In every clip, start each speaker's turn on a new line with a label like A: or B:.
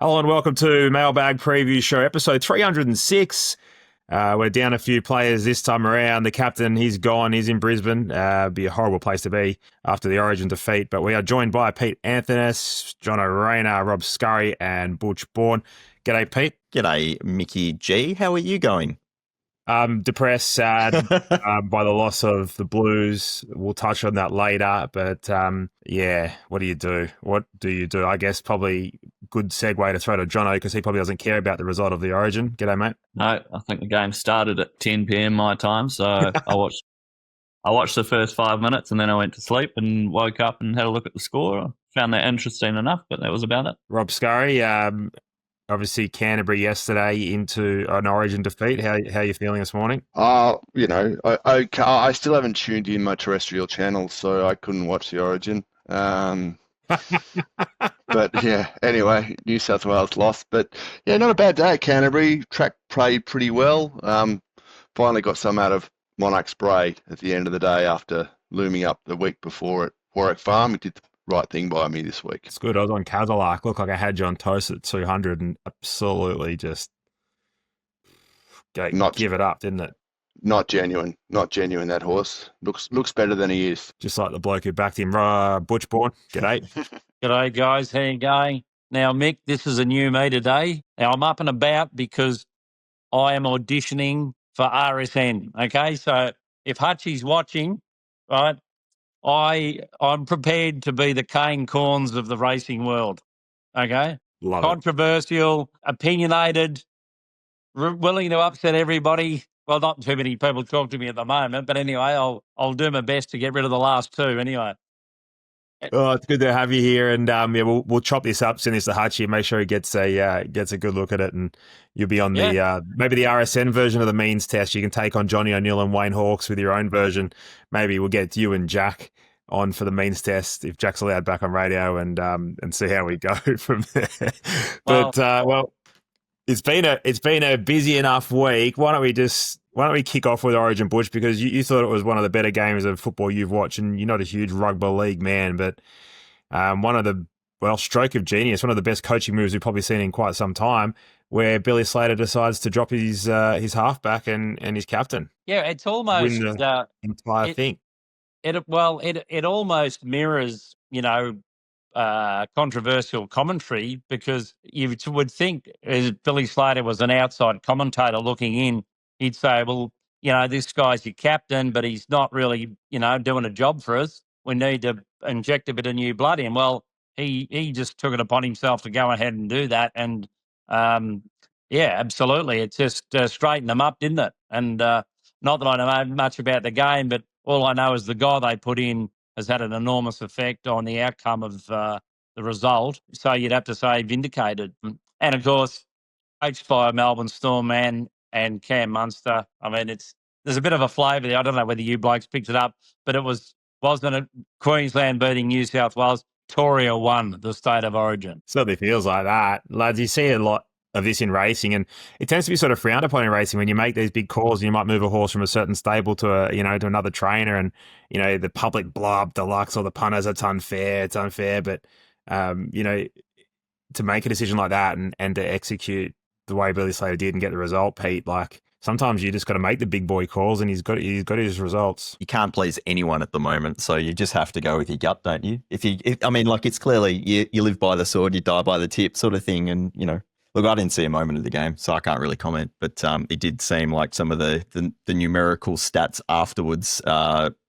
A: Hello and welcome to Mailbag Preview Show, episode 306. We're down a few players this time around. The captain, he's gone. He's in Brisbane. Be a horrible place to be after the Origin defeat. But we are joined by Pete Anthonys, John O'Reilly, Rob Scurry, and Butch Jono. G'day, Pete.
B: G'day, Mickey G. How are you going?
A: Depressed, sad by the loss of the Blues. We'll touch on that later. But yeah, what do you do? What do you do? I guess probably good segue to throw to Jono because he probably doesn't care about the result of the Origin. G'day, mate.
C: No, I think the game started at 10 p.m. my time, so I watched the first 5 minutes and then I went to sleep and woke up and had a look at the score. I found that interesting enough, but that was about it.
A: Rob Scurry, obviously Canterbury yesterday into an Origin defeat. How are you feeling this morning?
D: I still haven't tuned in my terrestrial channels, so I couldn't watch the Origin. But yeah, anyway, New South Wales lost. But yeah, not a bad day at Canterbury. Track played pretty well. Finally got some out of Monarch Spray at the end of the day after looming up the week before at Warwick Farm. He did the right thing by me this week.
A: It's good. I was on Cadillac. Looked like I had you on toast at 200 and absolutely just give it up, didn't it?
D: Not genuine, that horse. Looks better than he is.
A: Just like the bloke who backed him, Butch Jono. G'day.
E: G'day, guys. How you going? Now, Mick, this is a new me today. Now, I'm up and about because I am auditioning for RSN, okay? So if Hutchie's watching, right, I'm prepared to be the Kane Corns of the racing world, okay?
A: Love
E: Controversial, opinionated, willing to upset everybody. Well, not too many people talk to me at the moment, but anyway, I'll do my best to get rid of the last two anyway.
A: Oh, it's good to have you here, and yeah, we'll chop this up, send this to Hutchie, make sure he gets a good look at it, and you'll be on the maybe the RSN version of the means test. You can take on Johnny O'Neill and Wayne Hawkes with your own version. Maybe we'll get you and Jack on for the means test if Jack's allowed back on radio, and see how we go from there. But it's been a busy enough week. Why don't we kick off with Origin, Butch, because you thought it was one of the better games of football you've watched, and you're not a huge rugby league man, but stroke of genius, one of the best coaching moves we've probably seen in quite some time, where Billy Slater decides to drop his halfback and his captain.
E: Yeah, it's almost
A: win the entire thing.
E: It almost mirrors, controversial commentary, because you would think as Billy Slater was an outside commentator looking in, he'd say, well, this guy's your captain, but he's not really, doing a job for us. We need to inject a bit of new blood in. Well, he just took it upon himself to go ahead and do that. And, absolutely. It just straightened them up, didn't it? And not that I know much about the game, but all I know is the guy they put in has had an enormous effect on the outcome of the result. So you'd have to say vindicated. And, of course, coached by a Melbourne Storm man and Cam Munster. I mean, there's a bit of a flavour there. I don't know whether you blokes picked it up, but wasn't it Queensland beating New South Wales? Toria won the State of Origin.
A: Certainly feels like that. Lads, you see a lot of this in racing, and it tends to be sort of frowned upon in racing when you make these big calls and you might move a horse from a certain stable to to another trainer, and the public blow up deluxe or the punters. It's unfair, but to make a decision like that and to execute the way Billy Slater did and get the result, Pete, like sometimes you just got to make the big boy calls, and he's got his results.
B: You can't please anyone at the moment, so you just have to go with your gut, don't you? It's clearly you live by the sword, you die by the tip, sort of thing, and Look, I didn't see a moment of the game, so I can't really comment. But it did seem like some of the numerical stats afterwards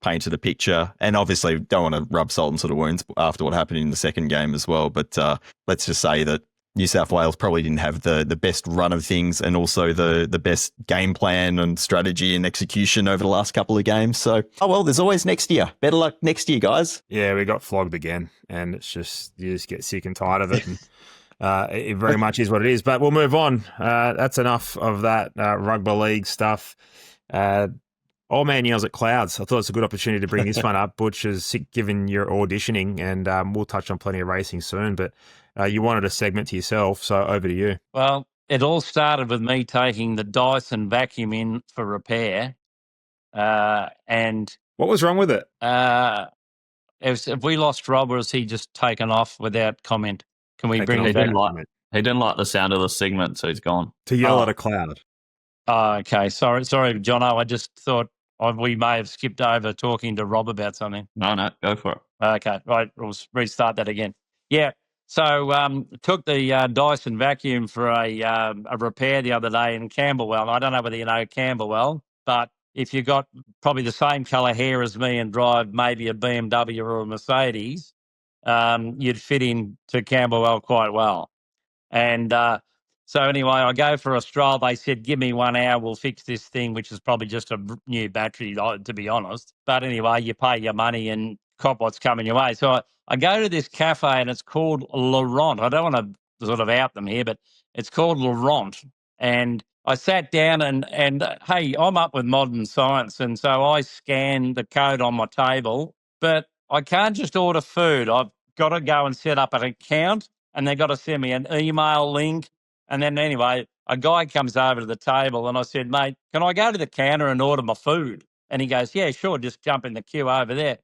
B: painted a picture. And obviously, don't want to rub salt in sort of wounds after what happened in the second game as well. But let's just say that New South Wales probably didn't have the best run of things, and also the best game plan and strategy and execution over the last couple of games. So, there's always next year. Better luck next year, guys.
A: Yeah, we got flogged again, and it's just you just get sick and tired of it. And it very much is what it is. But we'll move on. That's enough of that rugby league stuff. Old man yells at clouds. I thought it's a good opportunity to bring this one up. Butch is given your auditioning, and we'll touch on plenty of racing soon. But you wanted a segment to yourself, so over to you.
E: Well, it all started with me taking the Dyson vacuum in for repair. And
A: what was wrong with it?
E: If we lost Rob, or is he just taken off without comment? Can we bring it back?
C: He didn't like the sound of the segment, so he's gone.
A: To yell at a cloud.
E: Oh, okay. Sorry, Jono. I just thought we may have skipped over talking to Rob about something.
C: No, go for it.
E: Okay, right. We'll restart that again. Yeah. So took the Dyson vacuum for a repair the other day in Camberwell. I don't know whether you know Camberwell, but if you've got probably the same colour hair as me and drive maybe a BMW or a Mercedes, you'd fit into Camberwell quite well. And so anyway, I go for a stroll. They said, give me 1 hour, we'll fix this thing, which is probably just a new battery, to be honest. But anyway, you pay your money and cop what's coming your way. So I go to this cafe and it's called Laurent. I don't want to sort of out them here, but it's called Laurent. And I sat down and hey, I'm up with modern science. And so I scan the code on my table, but I can't just order food. I've got to go and set up an account, and they've got to send me an email link. And then anyway, a guy comes over to the table and I said, mate, can I go to the counter and order my food? And he goes, yeah, sure, just jump in the queue over there.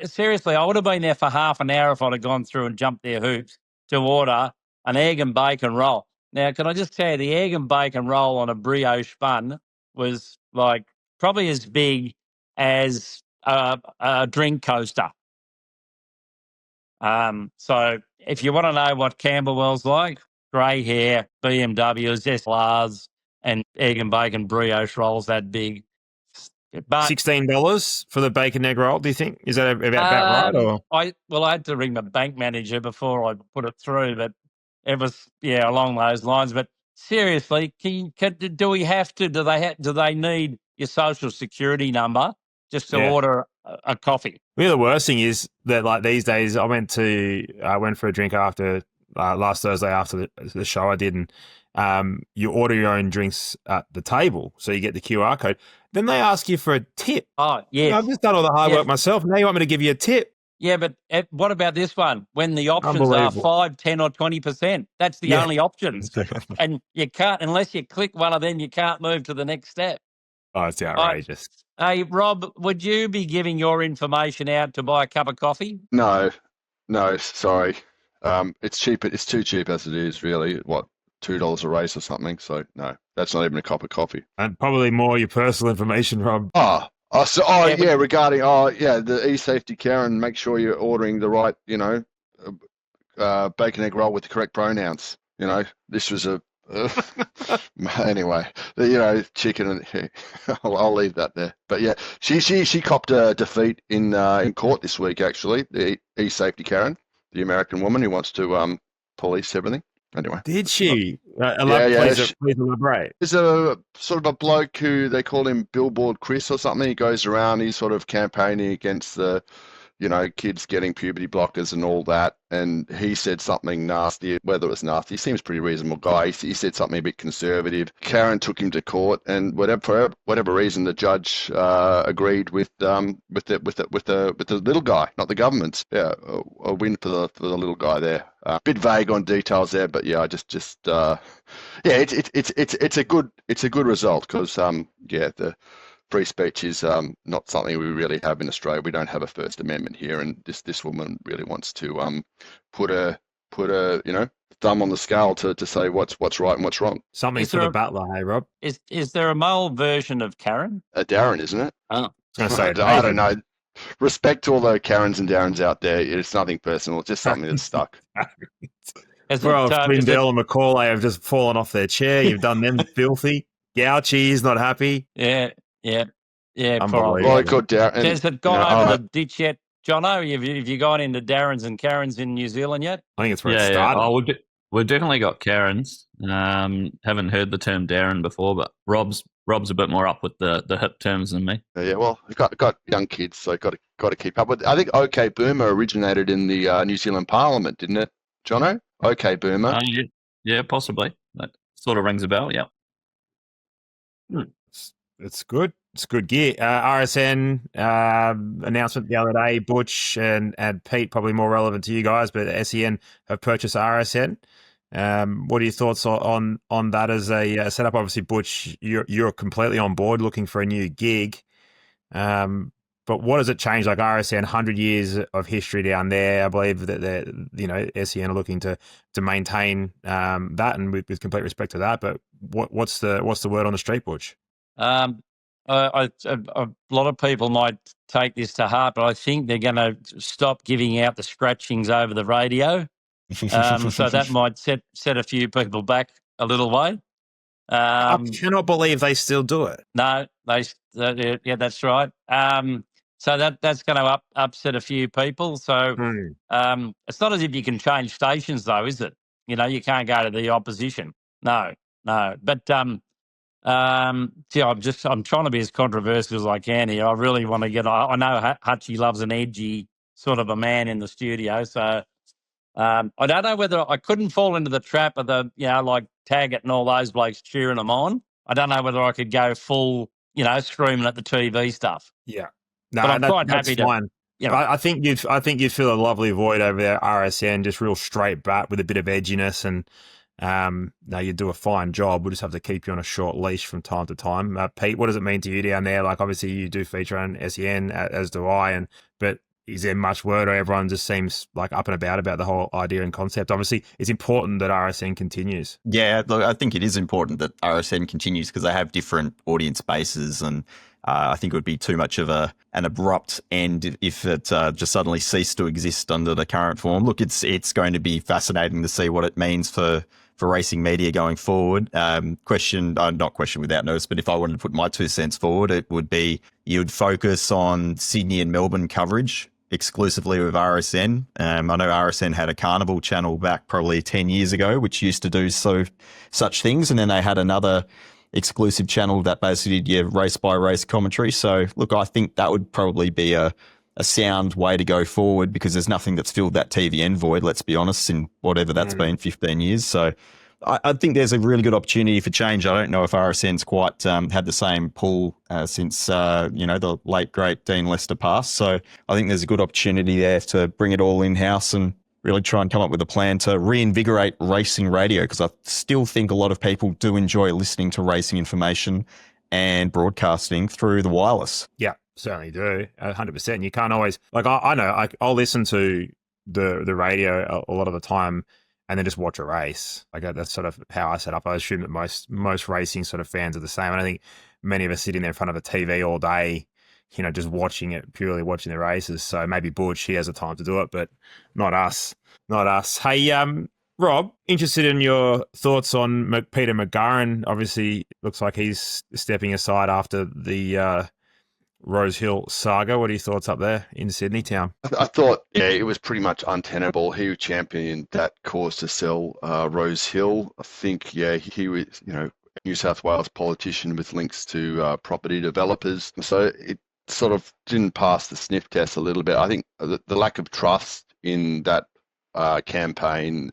E: Seriously, I would have been there for half an hour if I'd have gone through and jumped their hoops to order an egg and bacon roll. Now, can I just tell you, the egg and bacon roll on a brioche bun was like probably as big as a drink coaster. So if you want to know what Camberwell's like, grey hair, BMWs, SLRs, and egg and bacon brioche rolls that big. But
A: $16 for the bacon egg roll, do you think? Is that about right? Or
E: I had to ring my bank manager before I put it through, but it was, along those lines. But seriously, do we have to, do they need your social security number just to order a coffee?
A: The worst thing is that, like, these days, I went for a drink after last Thursday after the show I did, and you order your own drinks at the table, so you get the QR code. Then they ask you for a tip.
E: Oh, yeah.
A: I've just done all the hard work myself. Now you want me to give you a tip?
E: Yeah, but what about this one? When the options are 5, 10 or 20%, that's the only options. And you can't, unless you click one of them, you can't move to the next step.
A: Oh, it's outrageous.
E: Hey, Rob, would you be giving your information out to buy a cup of coffee?
D: No, sorry. It's cheap. It's too cheap as it is, really. What, $2 a race or something? So no, that's not even a cup of coffee.
A: And probably more your personal information, Rob.
D: Regarding the e-safety Karen, make sure you're ordering the right, bacon egg roll with the correct pronouns. This was a anyway, chicken and I'll leave that there. But yeah, she copped a defeat in court this week, actually. The e-safety Karen, the American woman who wants to police everything. Anyway,
A: did she? Please elaborate.
D: There's a sort of a bloke who they call him Billboard Chris or something. He goes around, he's sort of campaigning against the, kids getting puberty blockers and all that. And he said something nasty, whether it was nasty. He seems a pretty reasonable guy. He said something a bit conservative. Karen took him to court, and for whatever reason, the judge agreed with the little guy, not the government. Yeah, a win for the little guy there. A bit vague on details there, but yeah, it's a good result because the free speech is not something we really have in Australia. We don't have a First Amendment here, and this woman really wants to put a thumb on the scale to say what's right and what's wrong.
A: Something for the battler, hey Rob.
E: Is there a male version of Karen?
D: Darren, isn't it?
E: Oh,
D: I don't know. Respect to all the Karens and Darrens out there. It's nothing personal. It's just something that's stuck.
A: Flindell and McCauley have just fallen off their chair. You've done them filthy. Gouchy is not happy.
E: Yeah.
A: Unbelievable.
D: Well, good, Darren.
E: Has it gone over the ditch yet, Jono? Have you gone into Darrens and Karens in New Zealand yet?
A: I think it's where it started.
C: Oh, we've definitely got Karens. Haven't heard the term Darren before, but Rob's a bit more up with the hip terms than me.
D: Yeah, well, I've got young kids, so got to keep up with. I think OK Boomer originated in the New Zealand Parliament, didn't it, Jono? OK Boomer.
C: Yeah, possibly. That sort of rings a bell. Yeah.
A: It's good. It's good gear. RSN announcement the other day. Butch and Pete, probably more relevant to you guys, but SEN have purchased RSN. What are your thoughts on that as a setup? Obviously, Butch, you're completely on board, looking for a new gig. But what does it change? Like RSN, 100 years of history down there. I believe that SEN are looking to maintain that, and with complete respect to that. But what's the word on the street, Butch?
E: A lot of people might take this to heart, but I think they're going to stop giving out the scratchings over the radio. So that might set a few people back a little way.
A: I cannot believe they still do it.
E: No, yeah, that's right. So that's going to upset a few people. So it's not as if you can change stations, though, is it? You can't go to the opposition. No. But I'm trying to be as controversial as I can here. I really want to I know Hutchie loves an edgy sort of a man in the studio, so I don't know whether I couldn't fall into the trap of the, like Taggart and all those blokes cheering them on. I don't know whether I could go full, screaming at the TV stuff.
A: Yeah. No,
E: but I'm quite happy
A: fine.
E: to.
A: I think you'd feel a lovely void over there, RSN, just real straight bat with a bit of edginess, and no, you do a fine job. We'll just have to keep you on a short leash from time to time. Pete, what does it mean to you down there? Like, obviously, you do feature on SEN, as do I, but is there much word, or everyone just seems like up and about the whole idea and concept? Obviously, it's important that RSN continues.
B: Yeah, look, I think it is important that RSN continues because they have different audience bases, and I think it would be too much of an abrupt end if it just suddenly ceased to exist under the current form. Look, it's going to be fascinating to see what it means for racing media going forward. Not question without notice, but if I wanted to put my 2 cents forward, it would be you'd focus on Sydney and Melbourne coverage exclusively with RSN. I know RSN had a carnival channel back probably 10 years ago, which used to do such things. And then they had another exclusive channel that basically did race by race commentary. So look, I think that would probably be a sound way to go forward, because there's nothing that's filled that TVN void, let's be honest, in whatever that's been, 15 years. So I think there's a really good opportunity for change. I don't know if RSN's quite had the same pull since, the late, great Dean Lester passed. So I think there's a good opportunity there to bring it all in-house and really try and come up with a plan to reinvigorate racing radio, because I still think a lot of people do enjoy listening to racing information and broadcasting through the wireless.
A: Yeah, certainly do, 100%. You can't always, like, I know I'll listen to the radio a lot of the time and then just watch a race. Like, that's sort of how I set up. I assume that most racing sort of fans are the same. And I think many of us sitting there in front of a TV all day, just purely watching the races. So maybe Butch, he has the time to do it, but not us. Hey, Rob, interested in your thoughts on Peter McGurran. Obviously, looks like he's stepping aside after the Rose Hill saga. What are your thoughts up there in Sydney town?
D: I thought, it was pretty much untenable. He championed that cause to sell Rose Hill. I think, he was, New South Wales politician with links to property developers. So it sort of didn't pass the sniff test a little bit. I think the lack of trust in that campaign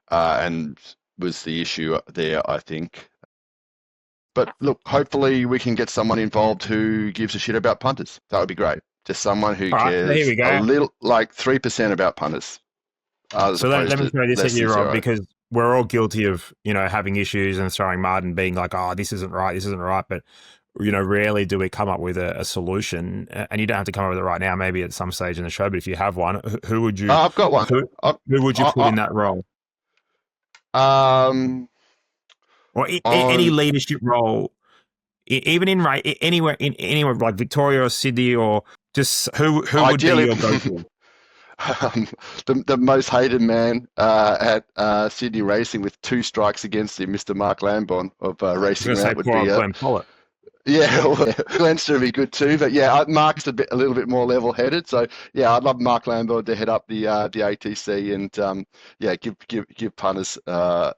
D: and was the issue there, I think. But look, hopefully we can get someone involved who gives a shit about punters. That would be great. Just someone who cares a little, like 3% about punters.
A: So let me throw this at you, Rob, because we're all guilty of, having issues and throwing mud and being like, oh, this isn't right. But, rarely do we come up with a solution. And you don't have to come up with it right now, maybe at some stage in the show. But if you have one, who would you...
D: I've got one.
A: Who would you put in that role? Or any leadership role, even in anywhere like Victoria or Sydney, or just who would be your go-to?
D: The most hated man at Sydney Racing with 2 strikes against him, Mr. Mark Lambon of Racing Round would be.
A: Glenn Pollitt.
D: Glenn's to be good too, but Mark's a little bit more level-headed. So I'd love Mark Lambon to head up the ATC and give punters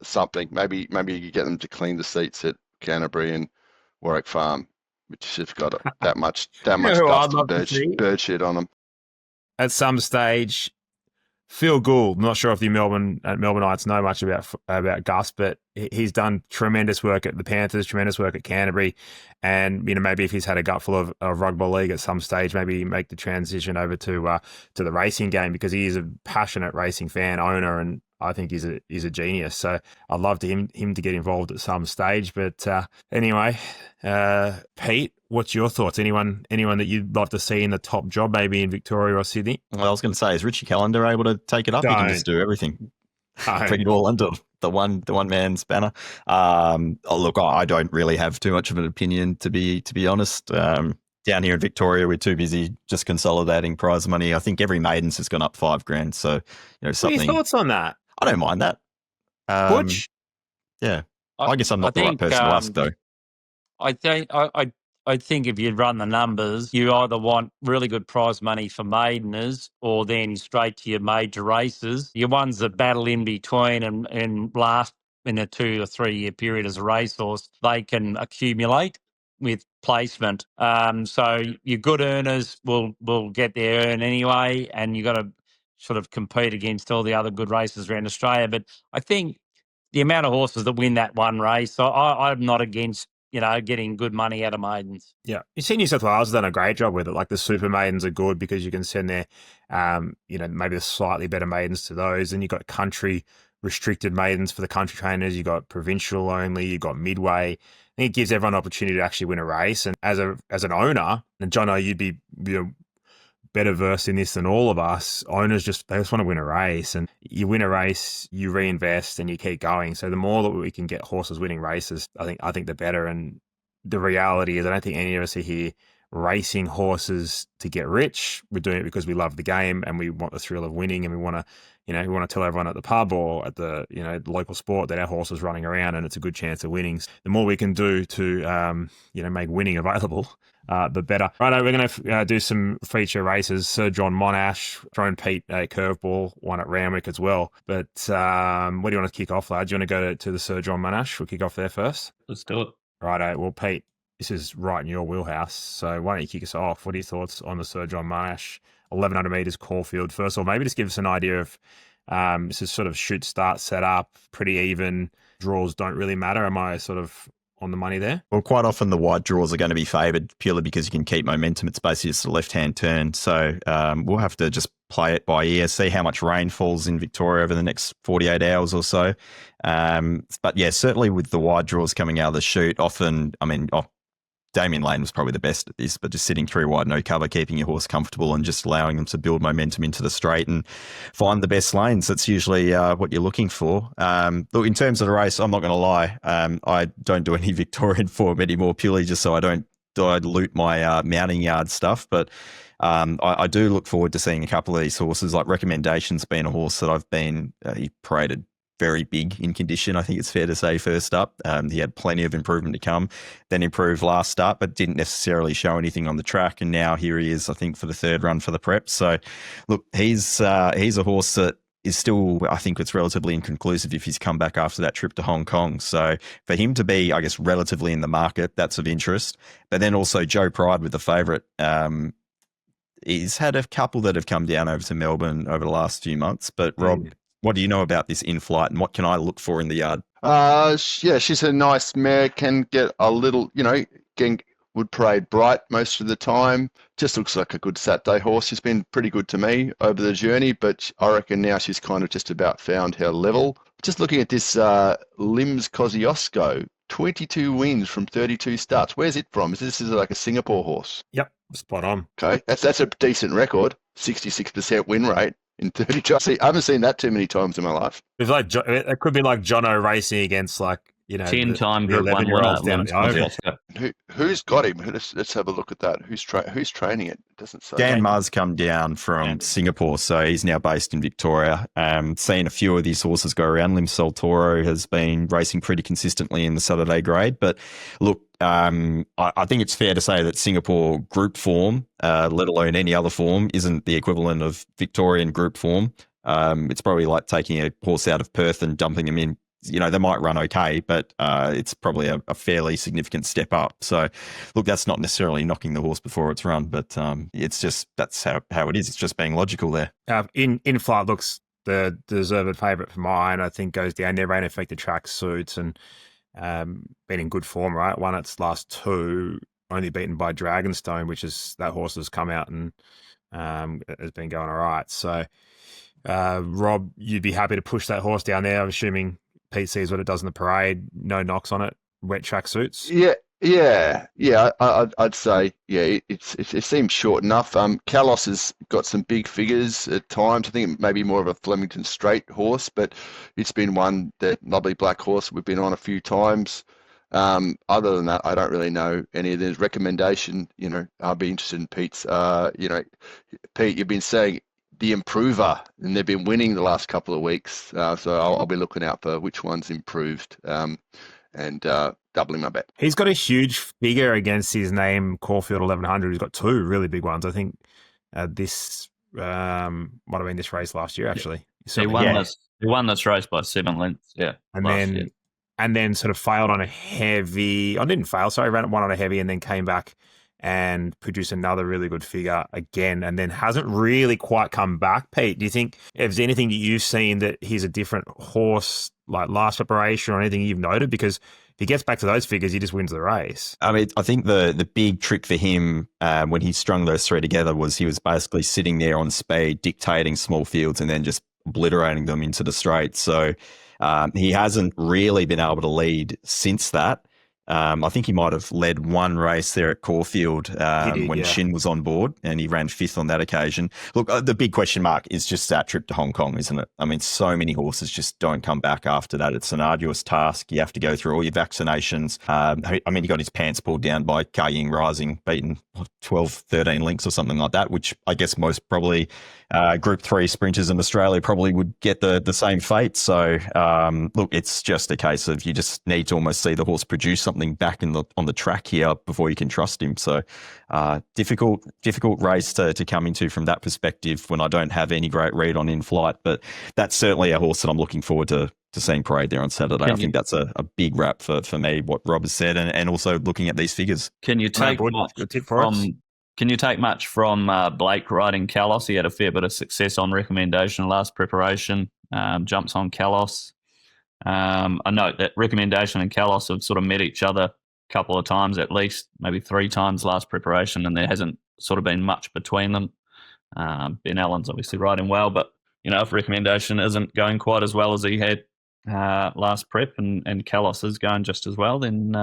D: something. Maybe you could get them to clean the seats at Canterbury and Warwick Farm, which have got that much dust and bird shit on them.
A: At some stage, Phil Gould. I'm not sure if the Melbourneites know much about Gus, but he's done tremendous work at the Panthers, tremendous work at Canterbury, and maybe if he's had a gutful of rugby league at some stage, maybe make the transition over to the racing game, because he is a passionate racing fan owner, and I think he's a genius. So I'd love him to get involved at some stage. But anyway, Pete, what's your thoughts? Anyone that you'd love to see in the top job, maybe in Victoria or Sydney?
B: Well, I was going to say, is Richie Callender able to take it up? He can just do everything. Bring it all under the one man's banner. Look, I don't really have too much of an opinion, to be honest. Down here in Victoria, we're too busy just consolidating prize money. I think every maidens has gone up $5,000. So, something.
A: What are your thoughts on that?
B: I don't mind that.
A: Butch?
B: Yeah. I guess I'm not the right person to ask, though.
E: I think if you run the numbers, you either want really good prize money for maideners or then straight to your major races. Your ones that battle in between and last in a 2 or 3 year period as a racehorse, they can accumulate with placement. So your good earners will get their earn anyway, and you've got to sort of compete against all the other good races around Australia. But I think the amount of horses that win that one race, I'm not against getting good money out of maidens.
A: Yeah. You see New South Wales has done a great job with it. Like the super maidens are good because you can send their, maybe the slightly better maidens to those. And you've got country restricted maidens for the country trainers. You've got provincial only. You've got midway. I think it gives everyone an opportunity to actually win a race. And as an owner, and Jono, you'd be better versed in this than all of us. Owners they just want to win a race, and you win a race, you reinvest, and you keep going. So the more that we can get horses winning races, I think the better. And the reality is, I don't think any of us are here racing horses to get rich. We're doing it because we love the game and we want the thrill of winning, and we want to tell everyone at the pub or at the local sport that our horse is running around and it's a good chance of winning. The more we can do to make winning available, the better. Right, we're going to do some feature races. Sir John Monash thrown Pete a curveball, won at Randwick as well. But what do you want to kick off, lad? Do you want to go to the Sir John Monash? We'll kick off there first.
C: Let's do it.
A: Righto. Well, Pete, this is right in your wheelhouse. So why don't you kick us off? What are your thoughts on the Sir John Monash 1,100 metres Caulfield? First of all, maybe just give us an idea of this is sort of shoot, start, set up, pretty even. Draws don't really matter. Am I sort of on the money there?
B: Well, quite often the wide draws are going to be favoured purely because you can keep momentum. It's basically just a left-hand turn. So we'll have to just play it by ear, see how much rain falls in Victoria over the next 48 hours or so. But yeah, certainly with the wide draws coming out of the chute, often, Damien Lane was probably the best at this, but just sitting 3 wide, no cover, keeping your horse comfortable and just allowing them to build momentum into the straight and find the best lanes. That's usually what you're looking for. Look, in terms of the race, I'm not going to lie. I don't do any Victorian form anymore, purely just so I don't dilute my mounting yard stuff. But I do look forward to seeing a couple of these horses, like Recommendations being a horse that I've been paraded very big in condition, I think it's fair to say, first up. He had plenty of improvement to come, then improved last start, but didn't necessarily show anything on the track. And now here he is, I think, for the 3rd run for the prep. So, look, he's a horse that is still, I think it's relatively inconclusive if he's come back after that trip to Hong Kong. So for him to be, I guess, relatively in the market, that's of interest. But then also Joe Pride with the favourite. He's had a couple that have come down over to Melbourne over the last few months. But Rob, what do you know about this in-flight and what can I look for in the yard?
D: Yeah, she's a nice mare, can get a little, would parade bright most of the time. Just looks like a good Saturday horse. She's been pretty good to me over the journey, but I reckon now she's kind of just about found her level. Just looking at this Limbs Kosciuszko, 22 wins from 32 starts. Where's it from? Is this like a Singapore horse?
A: Yep, spot on.
D: Okay, that's a decent record, 66% win rate. In 30 jobs. I haven't seen that too many times in my life.
A: It's like it could be like Jono racing against
C: 10-time Group 1
A: 11-year-olds down at the Oval.
D: Who's got him? Let's have a look at that. Who's training it? It doesn't say.
B: Dan Ma's come down from Singapore, so he's now based in Victoria. Seen a few of these horses go around. Lim Sol Toro has been racing pretty consistently in the Saturday grade. But look, I think it's fair to say that Singapore group form, let alone any other form, isn't the equivalent of Victorian group form. It's probably like taking a horse out of Perth and dumping him in. They might run okay, but it's probably a fairly significant step up. So, look, that's not necessarily knocking the horse before it's run, but it's just that's how it is. It's just being logical there.
A: In flight looks the deserved favourite for mine. I think goes down there, rain affected track suits and been in good form, right? Won its last 2, only beaten by Dragonstone, which is that horse has come out and has been going all right. So. Rob, you'd be happy to push that horse down there. I'm assuming Pete sees what it does in the parade. No knocks on it. Wet track suits.
D: Yeah. I'd say it seems short enough. Kalos has got some big figures at times. I think it may be more of a Flemington Straight horse, but it's been one, that lovely black horse we've been on a few times. Other than that, I don't really know any of this recommendation. I'll be interested in Pete's. Pete, you've been saying the improver, and they've been winning the last couple of weeks. So I'll be looking out for which one's improved. And doubling my bet.
A: He's got a huge figure against his name, Caulfield 1100. He's got two really big ones. I think this might have been this race last year, actually.
C: He won this race by 7 lengths, yeah.
A: And then sort of failed on a heavy. I didn't fail, sorry. Ran one on a heavy and then came back and produced another really good figure again, and then hasn't really quite come back. Pete, do you think if there's anything that you've seen that he's a different horse, like last preparation or anything you've noted? Because if he gets back to those figures, he just wins the race.
B: I mean, I think the big trick for him when he strung those three together was he was basically sitting there on speed, dictating small fields and then just obliterating them into the straight. So he hasn't really been able to lead since that. I think he might have led one race there at Caulfield when Shin was on board, and he ran 5th on that occasion. Look, the big question mark is just that trip to Hong Kong, isn't it? I mean, so many horses just don't come back after that. It's an arduous task. You have to go through all your vaccinations. I mean, he got his pants pulled down by Ka Ying Rising, beaten 12, 13 lengths or something like that, which I guess most probably Group 3 sprinters in Australia probably would get the same fate. So, look, it's just a case of you just need to almost see the horse produce something back on the track here before you can trust him. So difficult race to come into from that perspective when I don't have any great read on in flight. But that's certainly a horse that I'm looking forward to seeing parade there on Saturday. I think that's a big wrap for me, what Rob has said, and also looking at these figures.
C: Can you take much from Blake riding Kalos? He had a fair bit of success on recommendation last preparation. Jumps on Kalos. I note that recommendation and Kalos have sort of met each other a couple of times, at least maybe 3 times last preparation, and there hasn't sort of been much between them. Ben Allen's obviously riding well, but if recommendation isn't going quite as well as he had last prep, and Kalos is going just as well, then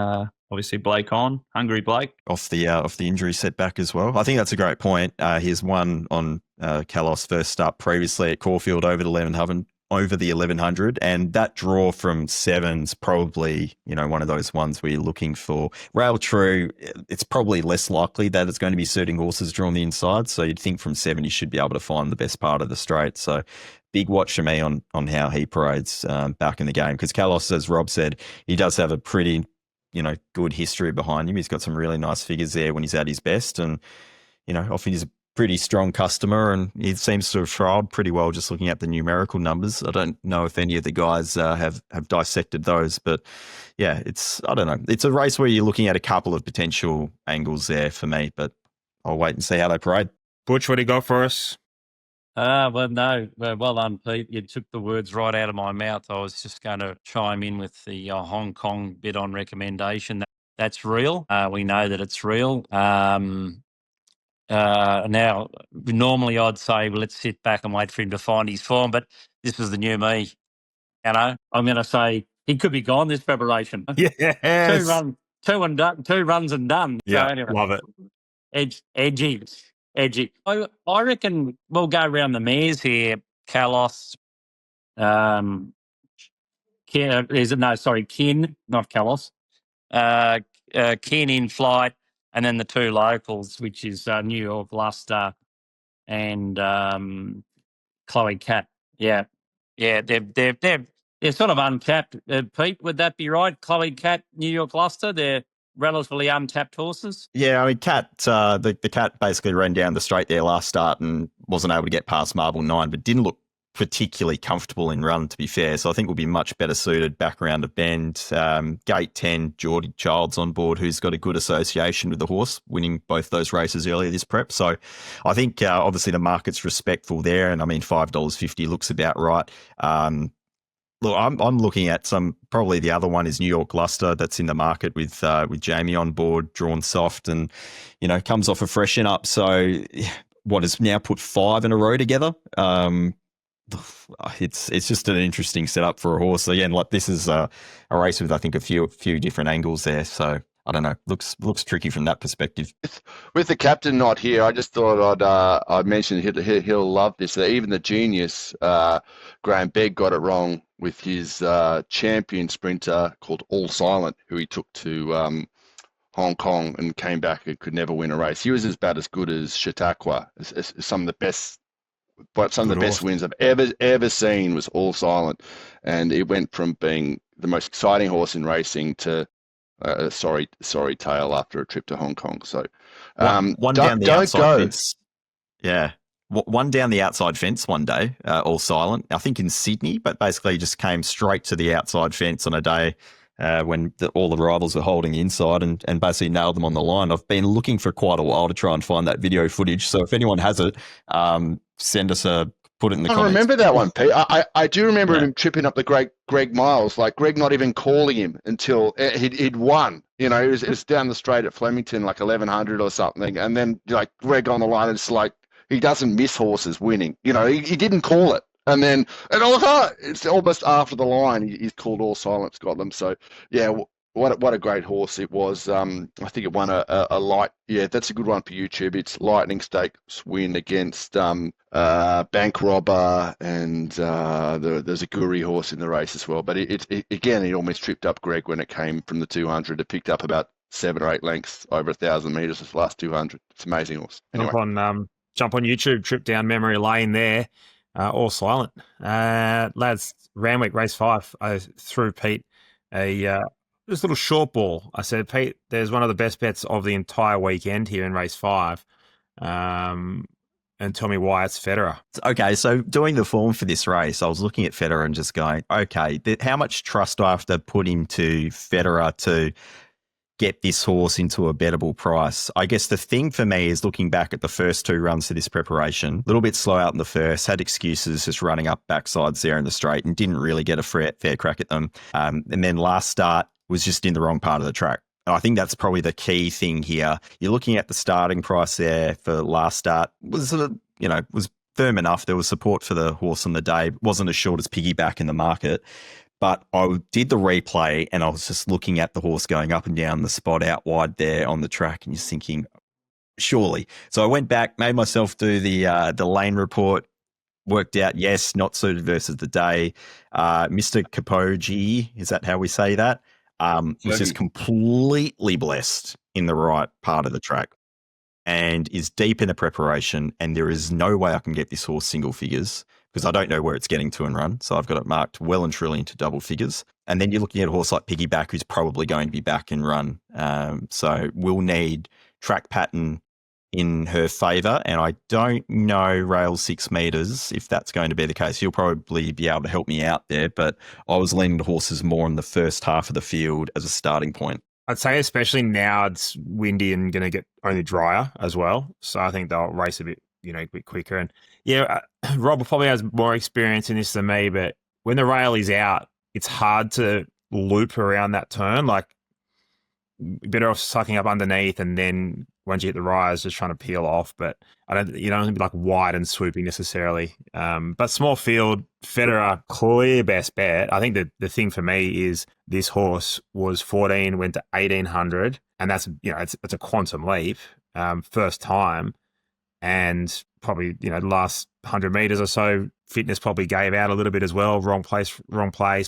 C: obviously Blake on, hungry Blake.
B: Off the injury setback as well. I think that's a great point. He's won on Kalos' first start previously at Caulfield over the 1100, and that draw from 7's probably, one of those ones where you're looking for rail true. It's probably less likely that it's going to be suiting horses drawn the inside. So you'd think from 7 you should be able to find the best part of the straight. So big watch for me on how he parades back in the game, because Kalos, as Rob said, he does have a pretty, good history behind him. He's got some really nice figures there when he's at his best, and, often he's a pretty strong customer, and he seems to have trialled pretty well just looking at the numerical numbers. I don't know if any of the guys have dissected those, but yeah, I don't know. It's a race where you're looking at a couple of potential angles there for me, but I'll wait and see how they parade.
A: Butch, what do you got for us?
E: Well done, Pete. You took the words right out of my mouth. I was just going to chime in with the Hong Kong bid on recommendation. That's real. We know that it's real. Now, normally I'd say, well, let's sit back and wait for him to find his form, but this is the new me. I'm going to say he could be gone this preparation.
A: Yes.
E: Two runs and done.
A: Yeah,
E: so anyway,
A: love it.
E: Edgy. I reckon we'll go around the mares here. Kalos, Kin, not Kalos. Kin in flight, and then the 2 locals, which is New York Luster and Chloe Cat. Yeah, they're sort of untapped. Pete, would that be right? Chloe Cat, New York Luster, they're relatively untapped horses.
B: Yeah, I mean, Cat, the Cat basically ran down the straight there last start and wasn't able to get past Marble 9, but didn't look particularly comfortable in run, to be fair. So I think we'll be much better suited back around a bend. Gate 10, Geordie Child's on board, who's got a good association with the horse, winning both those races earlier this prep. So I think obviously the market's respectful there, and I mean $5.50 looks about right. Look, I'm looking at probably the other one is New York Luster that's in the market with Jamie on board, drawn soft, and comes off a freshen up. So what has now put 5 in a row together. it's just an interesting setup for a horse. Again, like this is a race with, I think, a few different angles there. So I don't know. Looks tricky from that perspective.
D: With the captain not here, I just thought I'd mention he'll love this. Even the genius Graham Begg got it wrong with his champion sprinter called All Silent, who he took to Hong Kong and came back and could never win a race. He was about as good as Chautauqua. Some of the best. But some of the best wins I've ever seen was All Silent, and it went from being the most exciting horse in racing to sorry tail after a trip to Hong Kong. So
B: one down the outside fence. Yeah, one down the outside fence one day, All Silent. I think in Sydney, but basically just came straight to the outside fence on a day when all the rivals were holding the inside and basically nailed them on the line. I've been looking for quite a while to try and find that video footage. So if anyone has it, send us put it in the comments.
D: I remember that one, Pete. I do remember him tripping up the great Greg Miles, like Greg not even calling him until he'd won. You know, it was down the straight at Flemington, like 1100 or something. And then like Greg on the line, it's like he doesn't miss horses winning. You know, he didn't call it. And then, it's almost after the line, he's called All Silence, got them. So, yeah, what a great horse it was. I think it won a light. Yeah, that's a good one for YouTube. It's Lightning Stakes win against Bank Robber, and there's a Scurry horse in the race as well. But it almost tripped up Greg when it came from the 200. It picked up about 7 or 8 lengths over 1,000 metres this last 200. It's an amazing horse. Anyway.
A: Jump on YouTube, trip down memory lane there. All Silent. Lads, Randwick race 5. I threw Pete this little short ball. I said, Pete, there's one of the best bets of the entire weekend here in race 5. And tell me why it's Federer.
B: Okay, so doing the form for this race, I was looking at Federer and just going, okay, how much trust do I have to put into Federer to get this horse into a bettable price? I guess the thing for me is looking back at the first 2 runs to this preparation, a little bit slow out in the first, had excuses just running up backsides there in the straight and didn't really get a fair crack at them. And then last start was just in the wrong part of the track. And I think that's probably the key thing here. You're looking at the starting price there for last start was firm enough. There was support for the horse on the day. It wasn't as short as Piggyback in the market. But I did the replay and I was just looking at the horse going up and down the spot out wide there on the track and just thinking, surely. So I went back, made myself do the lane report, worked out, yes, not suited versus the day. Mr. Kapoji, is that how we say that? Was just completely blessed in the right part of the track and is deep in the preparation, and there is no way I can get this horse single figures because I don't know where it's getting to and run. So I've got it marked well and truly into double figures. And then you're looking at a horse like Piggyback, who's probably going to be back and run. So we'll need track pattern in her favour. And I don't know rail 6 metres, if that's going to be the case. You'll probably be able to help me out there. But I was leaning the horses more in the first half of the field as a starting point.
A: I'd say especially now it's windy and going to get only drier as well. So I think they'll race a bit quicker. And yeah, Rob probably has more experience in this than me, but when the rail is out, it's hard to loop around that turn. Like, better off sucking up underneath and then once you hit the rise, just trying to peel off. But you don't have to be like wide and swooping necessarily. But small field, Federer, clear best bet. I think that the thing for me is this horse was 14, went to 1,800, and that's it's a quantum leap, first time. And probably, the last 100 meters or so, fitness probably gave out a little bit as well. Wrong place.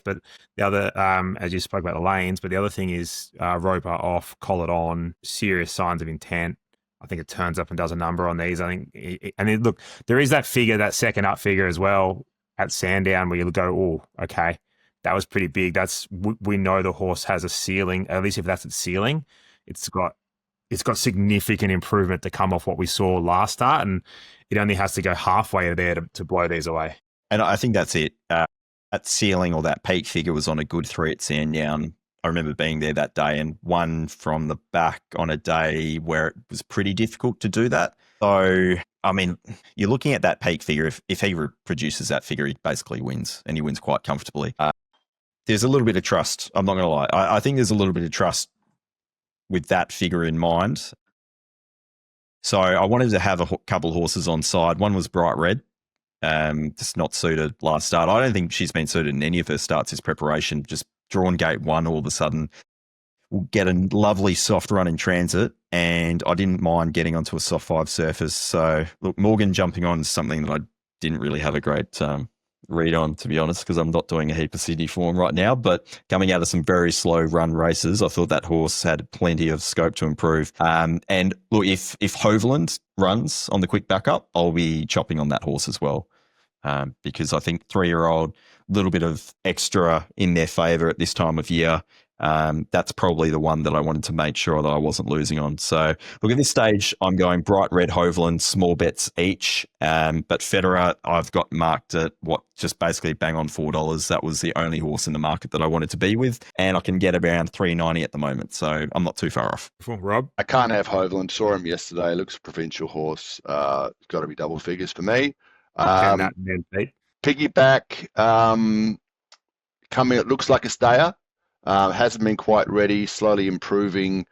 A: But the other, as you spoke about the lanes, but the other thing is roper off, collar on, serious signs of intent. I think it turns up and does a number on these. I think, look, there is that figure, that second up figure as well at Sandown where you go, oh, okay, that was pretty big. We know the horse has a ceiling, at least if that's its ceiling. It's got significant improvement to come off what we saw last start, and it only has to go halfway there to blow these away.
B: And I think that's it. That ceiling or that peak figure was on a good 3 at Sandown. I remember being there that day and won from the back on a day where it was pretty difficult to do that. So, I mean, you're looking at that peak figure. If he reproduces that figure, he basically wins, and he wins quite comfortably. There's a little bit of trust. I'm not going to lie. I think there's a little bit of trust with that figure in mind. So I wanted to have a couple of horses on side. One was Bright Red, Just not suited last start. I don't think she's been suited in any of her starts this preparation. Just drawn gate 1 all of a sudden. We'll get a lovely soft run in transit, and I didn't mind getting onto a soft 5 surface. So, look, Morgan jumping on is something that I didn't really have a great read on, to be honest, because I'm not doing a heap of Sydney form right now. But coming out of some very slow run races, I thought that horse had plenty of scope to improve. And look, if Hoveland runs on the quick backup, I'll be chopping on that horse as well, because I think 3-year-old, little bit of extra in their favour at this time of year. That's probably the one that I wanted to make sure that I wasn't losing on. So, look, at this stage, I'm going bright red Hoveland, small bets each. But Federer, I've got marked at just basically bang on $4. That was the only horse in the market that I wanted to be with. And I can get around $3.90 at the moment. So I'm not too far off.
A: Rob?
D: I can't have Hoveland. Saw him yesterday. Looks a provincial horse. Got to be double figures for me. Piggyback, coming, it looks like a stayer. Hasn't been quite ready, slowly improving.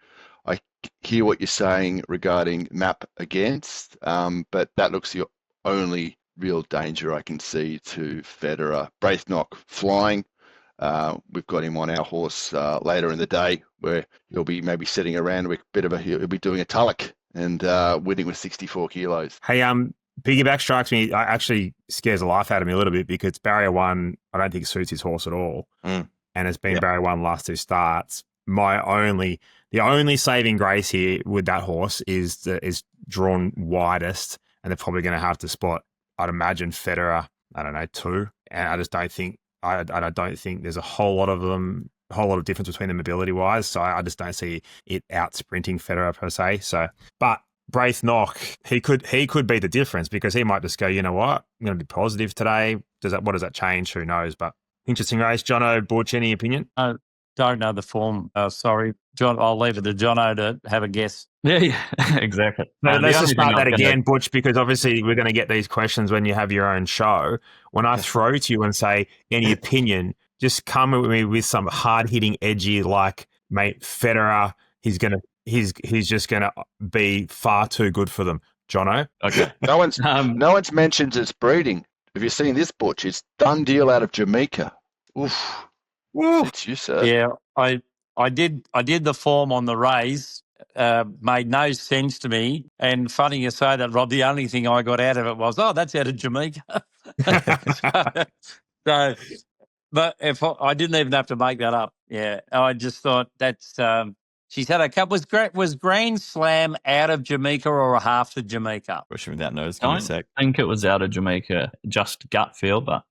D: I hear what you're saying regarding map against, but that looks the only real danger I can see to Federer. Braithnock flying. We've got him on our horse later in the day, where he'll be maybe sitting around with a bit of he'll be doing a tullock and winning with 64 kilos.
A: Hey, piggyback strikes me, actually scares the life out of me a little bit, because barrier 1, I don't think suits his horse at all. And it's been barrier 1 last 2 starts. The only saving grace here with that horse is drawn widest, and they're probably going to have to spot, I'd imagine, Federer, I don't know, 2. And I just don't think, I don't think there's a whole lot of difference between them ability wise. So I just don't see it out sprinting Federer per se. So, but Braithnock, he could be the difference, because he might just go, you know what, I'm going to be positive today. What does that change? Who knows? But interesting race. Jono, Butch, any opinion?
E: I don't know the form. Sorry, John. I'll leave it to Jono to have a guess.
C: Yeah, exactly.
A: Let's just start that again, Butch, because obviously we're going to get these questions when you have your own show. When I throw to you and say, any opinion, just come with me with some hard-hitting, edgy, like, mate, Federer, he's just going to be far too good for them. Jono?
C: Okay.
D: No one's mentioned its breeding. Have you seen this, Butch? It's done deal out of Jamaica. Oof. It's you, sir.
E: Yeah, I did the form on the race. Made no sense to me. And funny you say that, Rob. The only thing I got out of it was, that's out of Jamaica. so, but if I didn't even have to make that up. Yeah, I just thought that's. She's had a couple. Was Grand Slam out of Jamaica or half to Jamaica?
B: Question without notice.
C: I don't think it was out of Jamaica, just gut feel. But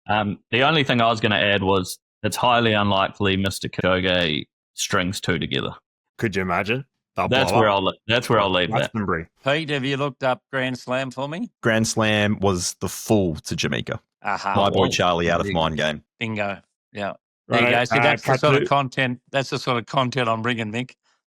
C: the only thing I was going to add was it's highly unlikely Mr. Kyoge strings 2 together.
A: Could you imagine?
C: That's where I'll leave that.
E: Pete, have you looked up Grand Slam for me?
B: Grand Slam was the full to Jamaica. My boy Charlie out of Mind Game.
E: Bingo. Yeah. There you go. See, that's the sort of content. That's the sort of content I'm bringing, Mick.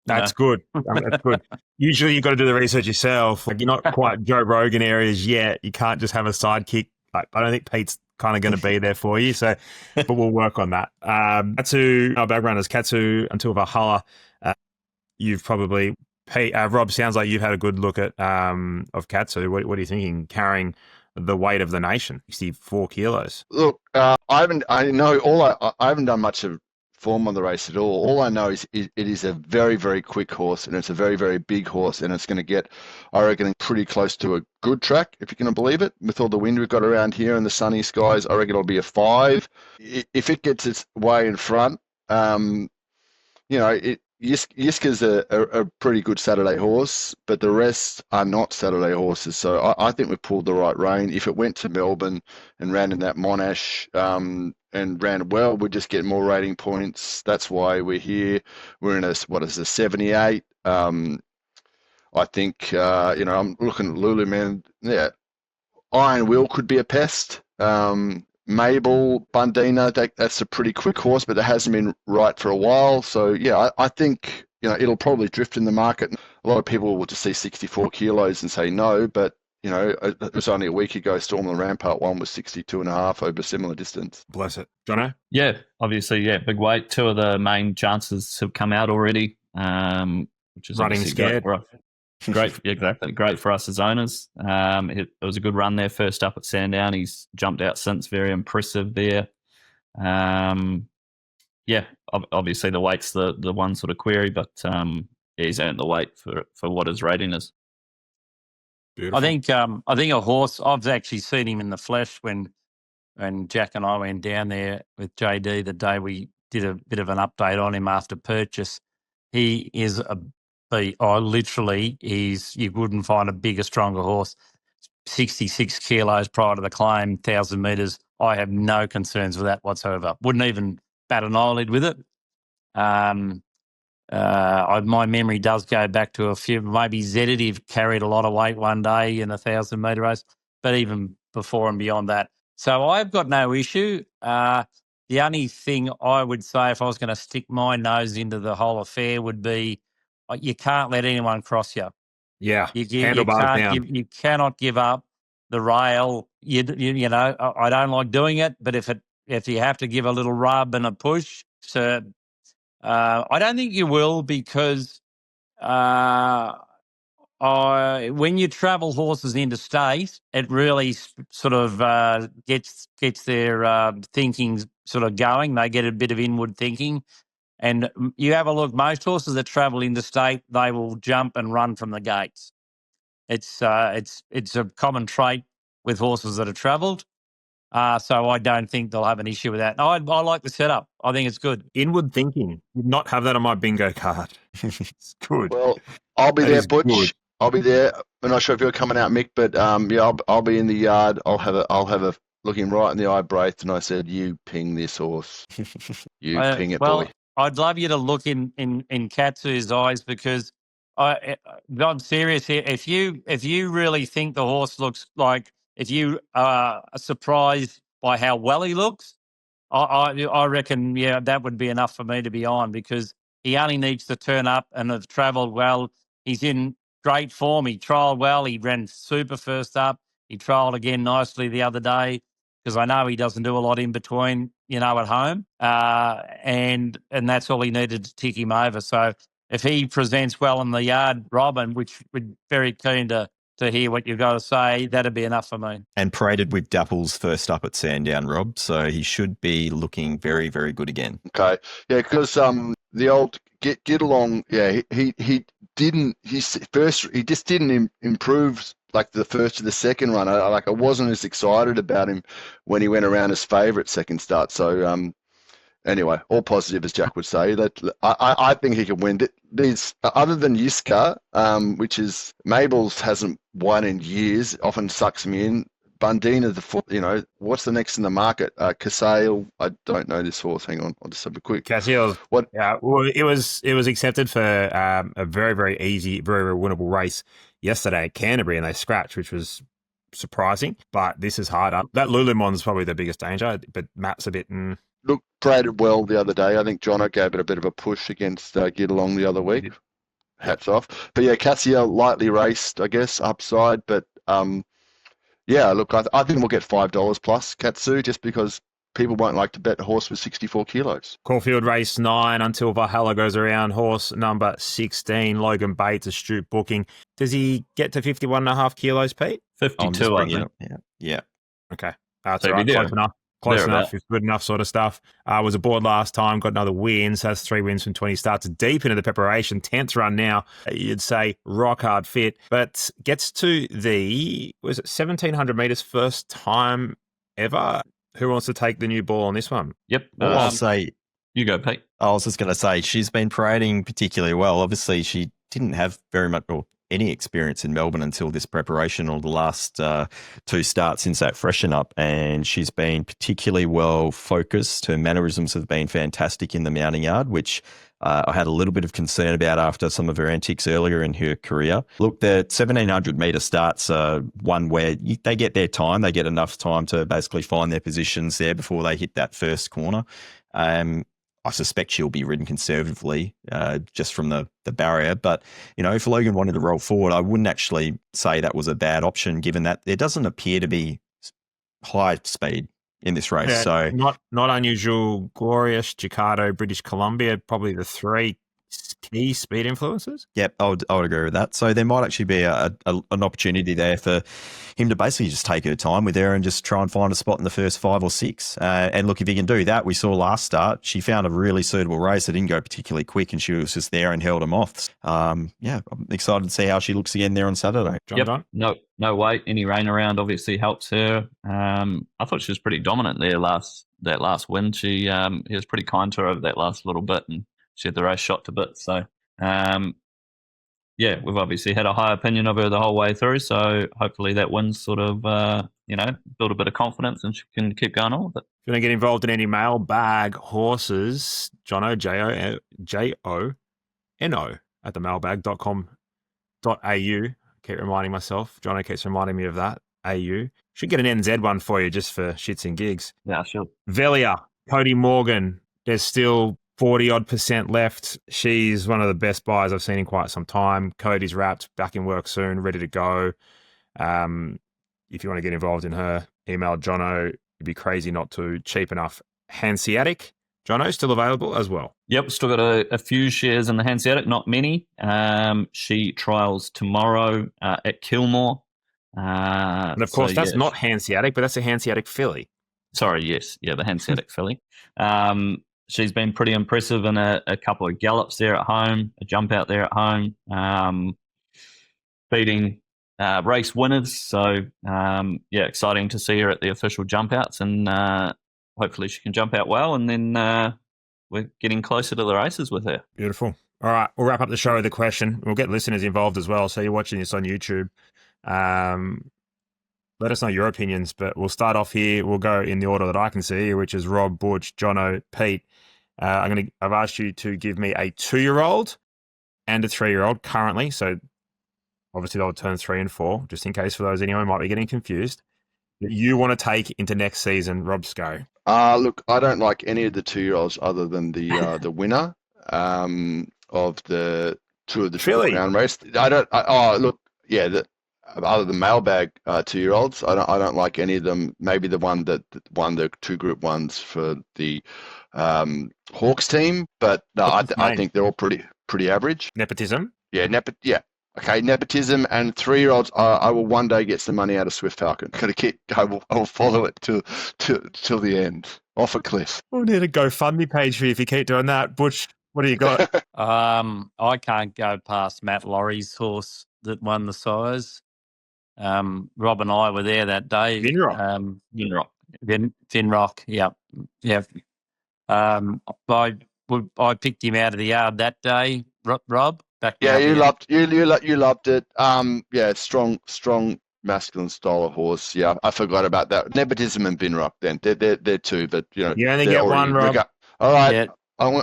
A: That's good. That's good. Usually you've got to do the research yourself. Like, you're not quite Joe Rogan areas yet. You can't just have a sidekick. Like, I don't think Pete's kind of going to be there for you. So, but we'll work on that. Katsu, our background is Katsu until Valhalla. You've probably, Rob, sounds like you've had a good look at of Katsu. What are you thinking? Carrying the weight of the nation, 64 kilos.
D: Look, I haven't done much of form on the race at all. All I know is it is a very, very quick horse, and it's a very, very big horse, and it's going to get, I reckon, pretty close to a good track, if you can believe it. With all the wind we've got around here and the sunny skies, I reckon it'll be a 5. If it gets its way in front, Yiska's a pretty good Saturday horse, but the rest are not Saturday horses. So I think we've pulled the right rein. If it went to Melbourne and ran in that Monash and ran well, we'd just get more rating points. That's why we're here. We're in a 78. I think, I'm looking at Lulu, man. Yeah, Iron Will could be a pest. Mabel, Bundina, that's a pretty quick horse, but that hasn't been right for a while. So, yeah, I think, it'll probably drift in the market. A lot of people will just see 64 kilos and say no, but, it was only a week ago, Storm and Rampart 1 was 62.5 over a similar distance.
A: Bless it. Jono?
C: Yeah, obviously, big weight. 2 of the main chances have come out already, which is
A: Running scared.
C: Great, exactly. Great for us as owners. It was a good run there. First up at Sandown, he's jumped out since. Very impressive there. Obviously the weight's the one sort of query, but he's earned the weight for what his rating is.
A: Beautiful.
E: I think a horse. I've actually seen him in the flesh when Jack and I went down there with JD the day we did a bit of an update on him after purchase. He is a beat. You wouldn't find a bigger, stronger horse. 66 kilos prior to the claim, 1,000 metres. I have no concerns with that whatsoever. Wouldn't even bat an eyelid with it. My memory does go back to a few, maybe Zeddative carried a lot of weight one day in a 1,000-metre race, but even before and beyond that. So I've got no issue. The only thing I would say if I was going to stick my nose into the whole affair would be you can't let anyone cross you.
A: Yeah,
E: handlebars down. You cannot give up the rail. You know, I don't like doing it, but if you have to give a little rub and a push, so I don't think you will because when you travel horses interstate, it really sort of gets their thinking sort of going. They get a bit of inward thinking. And you have a look, most horses that travel interstate, they will jump and run from the gates. It's a common trait with horses that have travelled. So I don't think they'll have an issue with that. I like the setup. I think it's good.
A: Inward thinking. Would not have that on my bingo card. It's good.
D: Well, I'll be there, Butch. Good. I'll be there. I'm not sure if you're coming out, Mick, but I'll be in the yard. I'll have a look him right in the eye, Braith, and I said, "You ping this horse. You ping it, boy."
E: I'd love you to look in Katsu's eyes because I'm serious here. If you really think the horse looks like, if you are surprised by how well he looks, I reckon, that would be enough for me to be on because he only needs to turn up and have travelled well. He's in great form. He trialled well. He ran super first up. He trialled again nicely the other day because I know he doesn't do a lot in between, at home. And that's all he needed to tick him over. So if he presents well in the yard, Robin, which we're very keen to hear what you've got to say, that'd be enough for me.
B: And paraded with Dapples first up at Sandown, Rob. So he should be looking very, very good again.
D: Okay. Yeah, because the old get along, he just didn't improve like the first to the second run. I wasn't as excited about him when he went around as favourite second start. So anyway, all positive, as Jack would say. That I think he can win. There's other than Yiska, which is Mabel's hasn't won in years. Often sucks me in. Bundina, what's the next in the market? Casail, I don't know this horse. Hang on, I'll just have a quick.
A: Casail.
D: What?
A: Yeah, well, it was accepted for a very, very easy, very, very winnable race yesterday at Canterbury, and they scratched, which was surprising. But this is harder. That Lululemon is probably the biggest danger, but Matt's a bit.
D: Look, graded well the other day. I think Jono gave it a bit of a push against Get Along the other week. Hats off. But yeah, Cassiel lightly raced, I guess, upside. But look, I think we'll get $5 plus Katsu just because people won't like to bet a horse with 64 kilos.
A: Caulfield race 9 until Valhalla goes around. Horse number 16, Logan Bates, astute booking. Does he get to 51.5 kilos, Pete?
C: 52, I think.
B: Yeah.
A: Okay. That's all right. Close enough. Close enough, is good enough sort of stuff. Was aboard last time, got another win. So that's 3 wins from 20 starts. Deep into the preparation, 10th run now. You'd say rock hard fit, but gets to the 1,700 metres first time ever. Who wants to take the new ball on this one?
C: Yep.
B: I'll say.
C: You go, Pete.
B: I was just going to say she's been parading particularly well. Obviously, she didn't have very much or any experience in Melbourne until this preparation or the last 2 starts since that freshen up, and she's been particularly well focused. Her mannerisms have been fantastic in the mounting yard, which I had a little bit of concern about after some of her antics earlier in her career. Look, the 1,700 metre starts are one where they get their time. They get enough time to basically find their positions there before they hit that first corner. I suspect she'll be ridden conservatively just from the barrier. But, if Logan wanted to roll forward, I wouldn't actually say that was a bad option, given that there doesn't appear to be high speed in this race.
A: Yeah,
B: so
A: not unusual. Glorious, Jakarta, British Columbia, probably the 3 key speed influences?
B: Yep, I would agree with that. So there might actually be an opportunity there for him to basically just take her time with her and just try and find a spot in the first 5 or 6. And look, if he can do that, we saw last start, she found a really suitable race that didn't go particularly quick and she was just there and held him off. I'm excited to see how she looks again there on Saturday.
A: John?
C: No weight. Any rain around obviously helps her. I thought she was pretty dominant there that last win. He was pretty kind to her over that last little bit and she had the race shot to bits. So, we've obviously had a high opinion of her the whole way through. So hopefully that wins sort of, build a bit of confidence and she can keep going on with it.
A: If you want to get involved in any mailbag horses, Jono, Jono, at the mailbag.com.au. Keep reminding myself. Jono keeps reminding me of that. AU. Should get an NZ one for you just for shits and gigs.
C: Yeah, sure.
A: Velia, Cody Morgan. There's still 40-odd% left. She's one of the best buys I've seen in quite some time. Cody's wrapped, back in work soon, ready to go. If you want to get involved in her, email Jono. It'd be crazy not to. Cheap enough. Hanseatic. Jono, still available as well.
C: Yep, still got a few shares in the Hanseatic, not many. She trials tomorrow at Kilmore.
A: And of course, that's not Hanseatic, but that's a Hanseatic filly.
C: Sorry, yes. Yeah, the Hanseatic filly. She's been pretty impressive in a couple of gallops there at home, a jump out there at home, beating race winners. So, exciting to see her at the official jump outs and hopefully she can jump out well and then we're getting closer to the races with her.
A: Beautiful. All right, we'll wrap up the show with a question. We'll get listeners involved as well. So you're watching this on YouTube. Let us know your opinions, but we'll start off here. We'll go in the order that I can see, which is Rob, Butch, Jono, Pete. I've asked you to give me a 2-year-old and a 3-year-old currently. So obviously they'll turn 3 and 4, just in case for those anyone might be getting confused. That you want to take into next season, Rob Scurry.
D: Look, I don't like any of the 2-year-olds other than the winner of the two of the Triple Crown race. Other than Mailbag 2-year-olds, I don't like any of them. Maybe the one that won the 2 Group 1s for the Hawks team, but no, I think they're all pretty average.
A: Nepotism?
D: Yeah, okay, nepotism and 3-year-olds. I will one day get some money out of Swift Falcon. I will follow it till the end. Off a cliff.
A: We'll need a GoFundMe page for you if you keep doing that. Butch, what do you got?
E: I can't go past Matt Laurie's horse that won the size. Rob and I were there that day.
A: Vinrock.
E: Vinrock, yeah. I picked him out of the yard that day, Rob.
D: You loved it. Strong masculine style of horse. Yeah, I forgot about that. Nepotism and Vinrock. Then they're 2, but you
A: only get one, Rob.
D: All right, yeah. I'm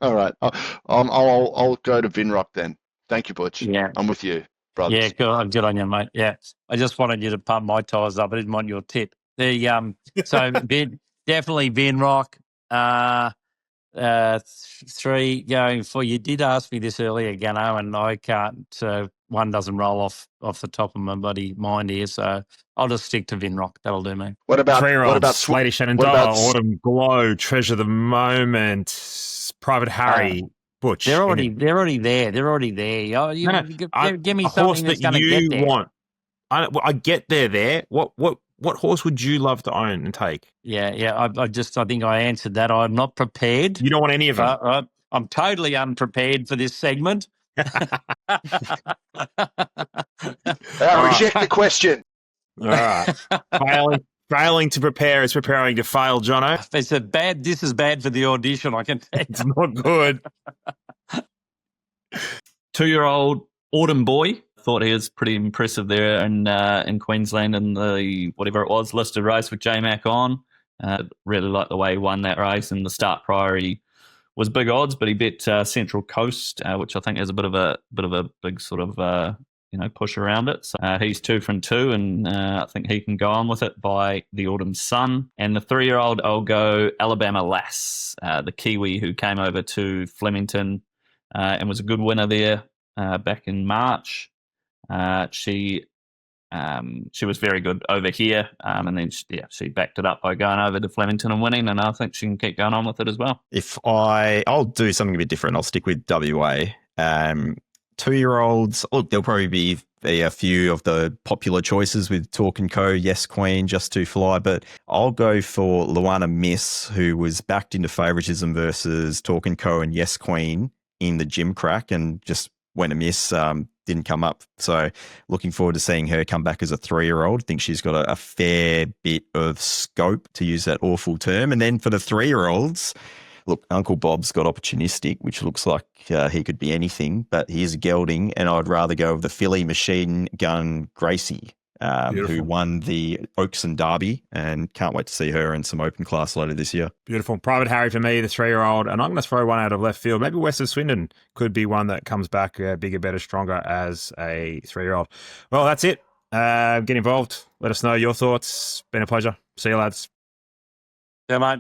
D: all right. I'll go to Vinrock then. Thank you, Butch.
E: Yeah,
D: I'm with you, brothers.
E: Yeah, good on you, mate. Yeah, I just wanted you to pump my tyres up. I didn't want your tip. So definitely Vinrock. 3 going for. You did ask me this earlier, Ganno, and I can't. One doesn't roll off the top of my bloody mind here, so I'll just stick to Vinrock. That'll do me.
D: What about
A: Lady Shenandoah, Autumn Glow, Treasure the Moment, Private Harry, Butch?
E: They're already there. They're already there. Give me something that's going to get there.
A: Want. I get there. What horse would you love to own and take?
E: Yeah. I think I answered that. I'm not prepared.
A: You don't want any of them.
E: I'm totally unprepared for this segment.
D: Reject the question.
A: All right. Failing to prepare is preparing to fail, Jono.
E: This is bad for the audition, I can tell you.
A: It's not good.
C: 2-year-old Autumn Boy. Thought he was pretty impressive there in Queensland in the, whatever it was, listed race with J-Mac on. Really liked the way he won that race, and the start priority was big odds, but he bet Central Coast, which I think has a bit of a big sort of push around it. So he's 2 from 2, and I think he can go on with it by the Autumn Sun. And the 3-year-old, I'll go Alabama Lass, the Kiwi who came over to Flemington and was a good winner there back in March. She She was very good over here, and then she backed it up by going over to Flemington and winning, and I think she can keep going on with it as well.
B: I'll do something a bit different. I'll stick with WA. 2-year-olds, look, there'll probably be a few of the popular choices with Talk & Co, Yes Queen, Just to Fly, but I'll go for Luana Miss, who was backed into favouritism versus Talk & Co and Yes Queen in the gym crack and just went amiss, didn't come up. So looking forward to seeing her come back as a 3-year-old. I think she's got a fair bit of scope, to use that awful term. And then for the 3-year-olds, look, Uncle Bob's got opportunistic, which looks like he could be anything, but he is a gelding, and I'd rather go with the filly Machine Gun Gracie, who won the Oakson Derby, and can't wait to see her in some open class later this year.
A: Beautiful. Private Harry for me, the 3-year-old, and I'm going to throw one out of left field. Maybe Western Swindon could be one that comes back bigger, better, stronger as a 3-year-old. Well, that's it. Get involved. Let us know your thoughts. Been a pleasure. See you, lads.
E: Yeah, mate.